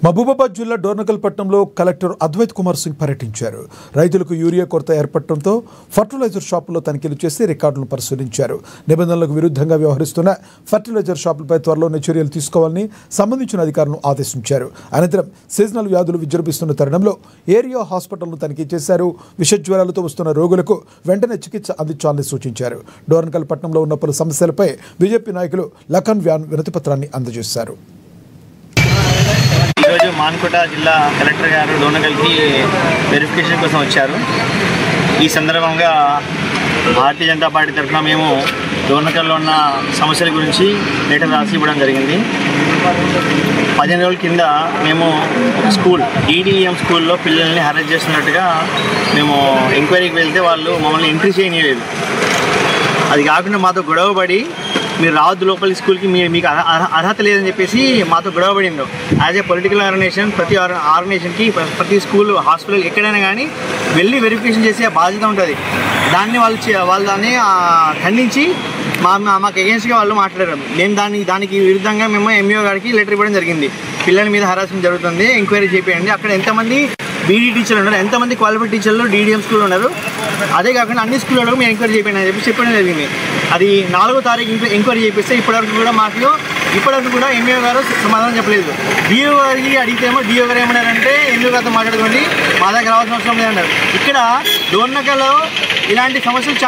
మహబూబాబాద్ జిల్లా డోర్నకల్ పట్టణంలో కలెక్టర్ అద్వైత్ కుమార్ సింగ్ పర్యటించారు. రైతులకు యూరియా కొరత ఏర్పడటంతో ఫర్టిలైజర్ షాపుల్లో తనిఖీలు చేసి రికార్డులను పరిశీలించారు. నిబంధనలకు విరుద్ధంగా వ్యవహరిస్తున్న ఫర్టిలైజర్ షాపులపై త్వరలోనే చర్యలు తీసుకోవాలని సంబంధించిన అధికారులను ఆదేశించారు. అనంతరం సీజనల్ వ్యాధులు విజృంభిస్తున్న తరుణంలో ఏరియా హాస్పిటల్ను తనిఖీ చేశారు. విషజ్వరాలతో వస్తున్న రోగులకు వెంటనే చికిత్స అందించాలని సూచించారు. డోర్నకల్ పట్టణంలో ఉన్న పలు సమస్యలపై బీజేపీ నాయకులు లఖన్ వ్యాన్ వినతిపత్రాన్ని అందజేశారు. ఈరోజు మాన్కోట జిల్లా కలెక్టర్ గారు డోర్నకల్కి వెరిఫికేషన్ కోసం వచ్చారు. ఈ సందర్భంగా భారతీయ జనతా పార్టీ తరఫున మేము డోర్నకల్లో ఉన్న సమస్యల గురించి లెటర్ రాసి ఇవ్వడం జరిగింది. 15 రోజుల కింద మేము ఒక స్కూల్ DDEM స్కూల్లో పిల్లల్ని హరాస్ చేస్తున్నట్టుగా మేము ఎంక్వైరీకి వెళ్తే వాళ్ళు మమ్మల్ని ఎంట్రీ చేయనివ్వలేదు. అది కాకుండా మాతో గొడవపడి మీరు రావద్దు లోపలి స్కూల్కి, మీకు అర్హత లేదని చెప్పేసి మాతో గొడవపడిండు. యాజ్ ఏ పొలిటికల్ ఆర్గనైజేషన్ ప్రతి ఆర్గనైజేషన్కి ప్రతి స్కూల్ హాస్పిటల్ ఎక్కడైనా కానీ వెళ్ళి వెరిఫికేషన్ చేసే బాధ్యత ఉంటుంది. దాన్ని వాళ్ళు దాన్ని ఖండించి మాకు అగేన్స్ట్గా వాళ్ళు మాట్లాడారు. మేము దానికి విరుద్ధంగా మేము MEO గారికి లెటర్ ఇవ్వడం జరిగింది. పిల్లల మీద హరాస్మెంట్ జరుగుతుంది, ఎంక్వైరీ చేయండి. అక్కడ ఎంతమంది BD టీచర్లు ఉన్నారు, ఎంతమంది క్వాలిఫైడ్ టీచర్లు DDM స్కూల్లో ఉన్నారు, అదే కాకుండా అన్ని స్కూళ్ళలో మేము ఎంక్వైరీ చేయండి అని చెప్పి చెప్పడం జరిగింది. అది 4వ తారీఖు ఎంక్వైరీ చేపిస్తే ఇప్పటివరకు కూడా MEO గారు సమాధానం చెప్పలేదు. DO గారికి అడిగితేమో DO గారు ఏమన్నారంటే MEO గారితో మాట్లాడుకోండి, మా దగ్గర రావాల్సిన అవసరం లేదన్నారు. ఇక్కడ డోర్నకల్లో ఇలాంటి సమస్యలు